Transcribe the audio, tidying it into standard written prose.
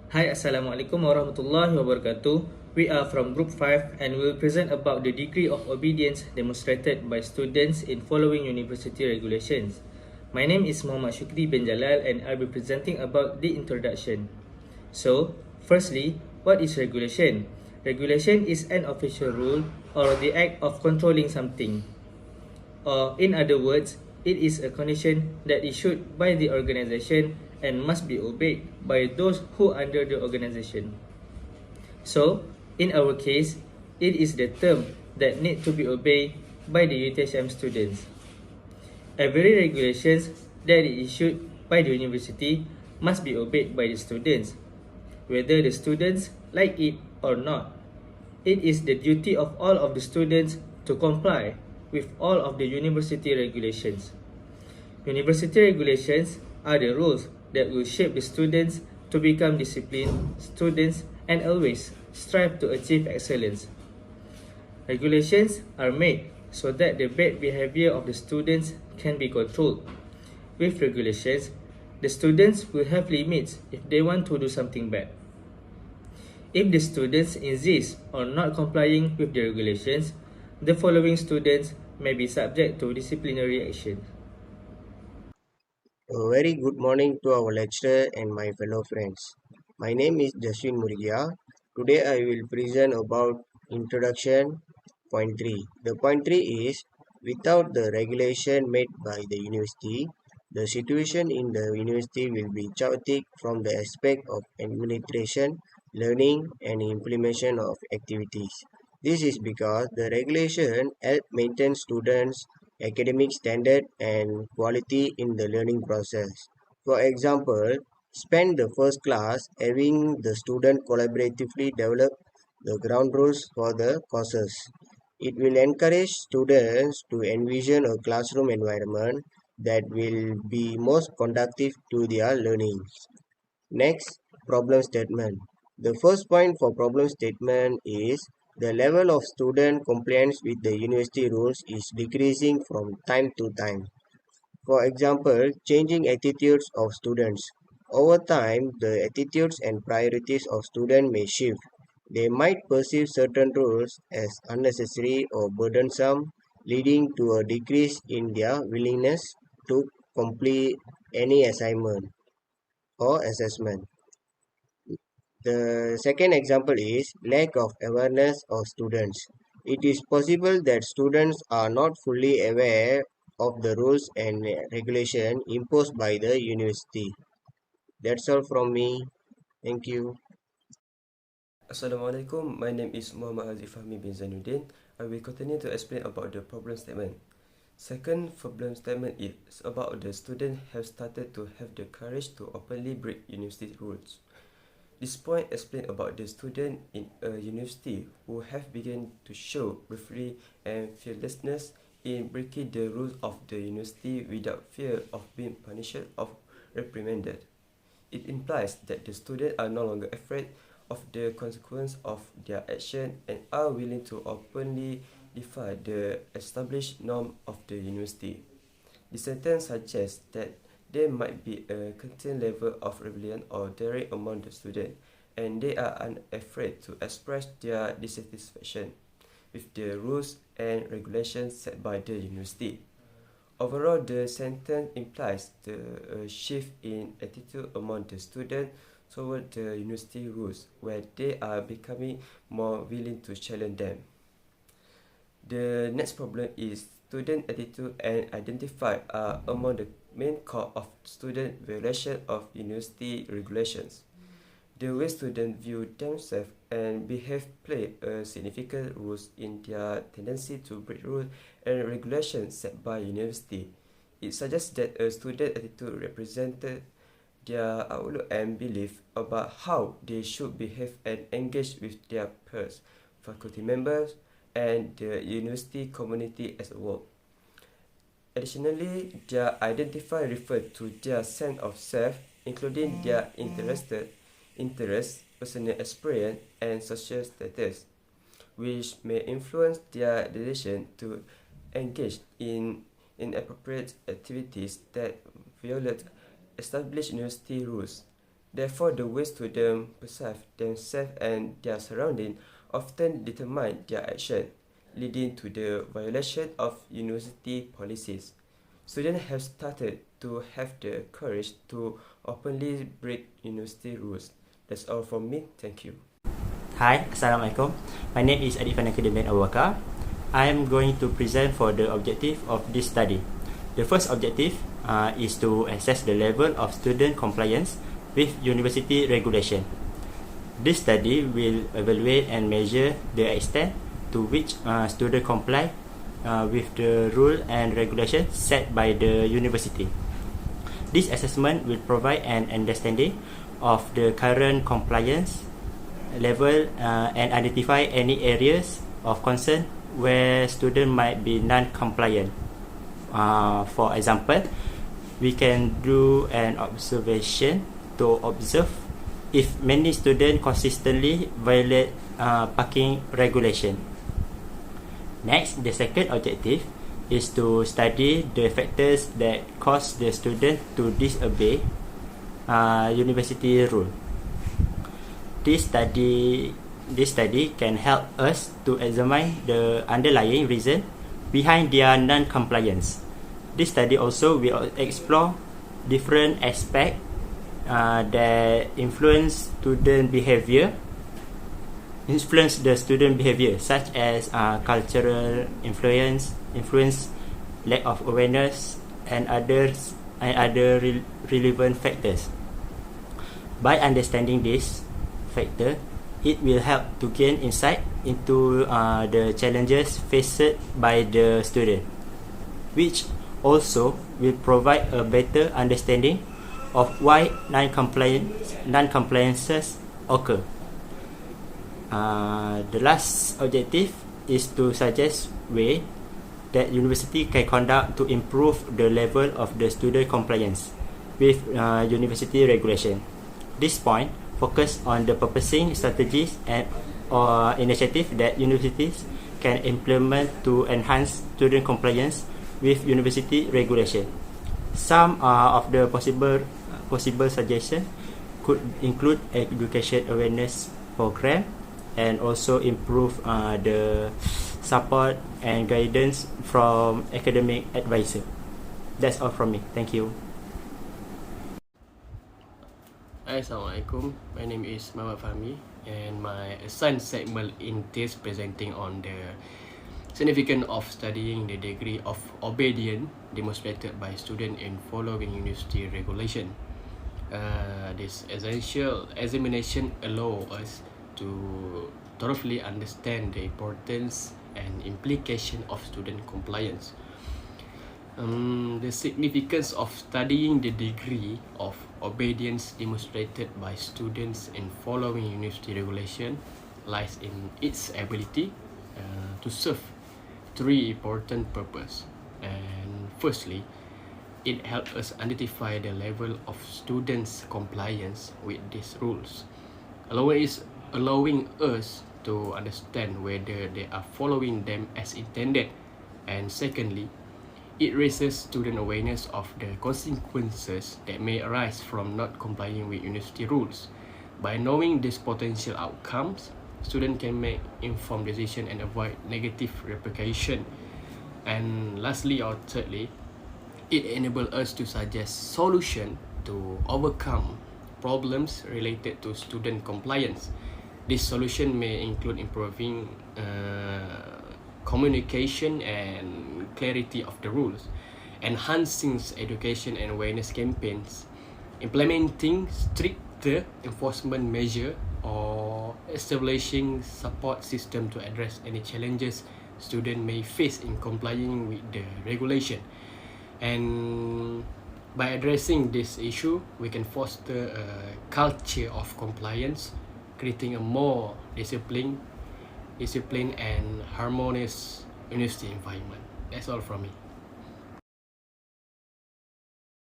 Hi, Assalamualaikum warahmatullahi wabarakatuh. We are from Group 5 and will present about the degree of obedience demonstrated by students in following university regulations. My name is Muhammad Syukri bin Jalal and I'll be presenting about the introduction. So, firstly, what is regulation? Regulation is an official rule or the act of controlling something. Or, in other words, it is a condition that is issued by the organization and must be obeyed by those who are under the organization. So, in our case, it is the term that need to be obeyed by the UTHM students. Every regulations that is issued by the university must be obeyed by the students, whether the students like it or not. It is the duty of all of the students to comply with all of the university regulations. University regulations are the rules that will shape the students to become disciplined students and always strive to achieve excellence. Regulations are made so that the bad behavior of the students can be controlled. With regulations, the students will have limits if they want to do something bad. If the students insist on not complying with the regulations, the following students may be subject to disciplinary action. A very good morning to our lecturer and my fellow friends. My name is Jaswint Murugiah. Today I will present about introduction point 3. The point 3 is without the regulation made by the university, the situation in the university will be chaotic from the aspect of administration, learning and implementation of activities. This is because the regulation help maintain students academic standard and quality in the learning process. For example, spend the first class having the student collaboratively develop the ground rules for the courses. It will encourage students to envision a classroom environment that will be most conducive to their learning. Next, problem statement. The first point for problem statement is the level of student compliance with the university rules is decreasing from time to time. For example, changing attitudes of students. Over time, the attitudes and priorities of students may shift. They might perceive certain rules as unnecessary or burdensome, leading to a decrease in their willingness to complete any assignment or assessment. The second example is lack of awareness of students. It is possible that students are not fully aware of the rules and regulation imposed by the university. That's all from me. Thank you. Assalamualaikum, my name is Muhammad Haziq Fahmi bin Zainudin. I will continue to explain about the problem statement. Second problem statement is about the student have started to have the courage to openly break university rules. This point explains about the student in a university who have begun to show bravery and fearlessness in breaking the rules of the university without fear of being punished or reprimanded. It implies that the students are no longer afraid of the consequence of their action and are willing to openly defy the established norm of the university. The sentence suggests that there might be a certain level of rebellion or daring among the students, and they are unafraid to express their dissatisfaction with the rules and regulations set by the university. Overall, the sentence implies the shift in attitude among the students toward the university rules, where they are becoming more willing to challenge them. The next problem is student attitude and identify are among the main cause of student violation of university regulations. The way students view themselves and behave play a significant role in their tendency to break rules and regulations set by university. It suggests that a student attitude represented their outlook and belief about how they should behave and engage with their peers, faculty members, and the university community as a whole. Additionally, their identify refer to their sense of self, including their interests, personal experience, and social status, which may influence their decision to engage in inappropriate activities that violate established university rules. Therefore, the way students perceive themselves and their surroundings often determine their action, leading to the violation of university policies. Students have started to have the courage to openly break university rules. That's all from me. Thank you. Hi, Assalamualaikum. My name is Adib Naqiuddin Abu Bakar. I am going to present for the objective of this study. The first objective is to assess the level of student compliance with university regulation. This study will evaluate and measure the extent to which students comply with the rule and regulation set by the university. This assessment will provide an understanding of the current compliance level and identify any areas of concern where students might be non-compliant. For example, we can do an observation to observe if many students consistently violate parking regulation. Next, the second objective is to study the factors that cause the student to disobey university rule. This study can help us to examine the underlying reason behind their non-compliance. This study also will explore different aspects that influence the student behavior, such as cultural influence, lack of awareness, and other relevant factors. By understanding this factor, it will help to gain insight into the challenges faced by the student, which also will provide a better understanding of why non-compliances occur. The last objective is to suggest way that university can conduct to improve the level of the student compliance with university regulation. This point focus on the purposing strategies and or initiative that universities can implement to enhance student compliance with university regulation. Some of the possible suggestions could include education awareness program and also improve the support and guidance from academic advisor. That's all from me. Thank you. Assalamualaikum. My name is Fahmi, and my assigned segment entails presenting on the significance of studying the degree of obedience demonstrated by students in following university regulation. This essential examination allows us to thoroughly understand the importance and implication of student compliance. The significance of studying the degree of obedience demonstrated by students in following university regulation lies in its ability to serve three important purposes. And firstly, it helps us identify the level of students' compliance with these rules, allowing us to understand whether they are following them as intended. And secondly, it raises student awareness of the consequences that may arise from not complying with university rules. By knowing these potential outcomes, students can make informed decisions and avoid negative repercussions. And lastly or thirdly, it enables us to suggest solutions to overcome problems related to student compliance. This solution may include improving communication and clarity of the rules, enhancing education and awareness campaigns, implementing stricter enforcement measures, or establishing support system to address any challenges students may face in complying with the regulation. And by addressing this issue, we can foster a culture of compliance, creating a more disciplined and harmonious university environment. That's all from me.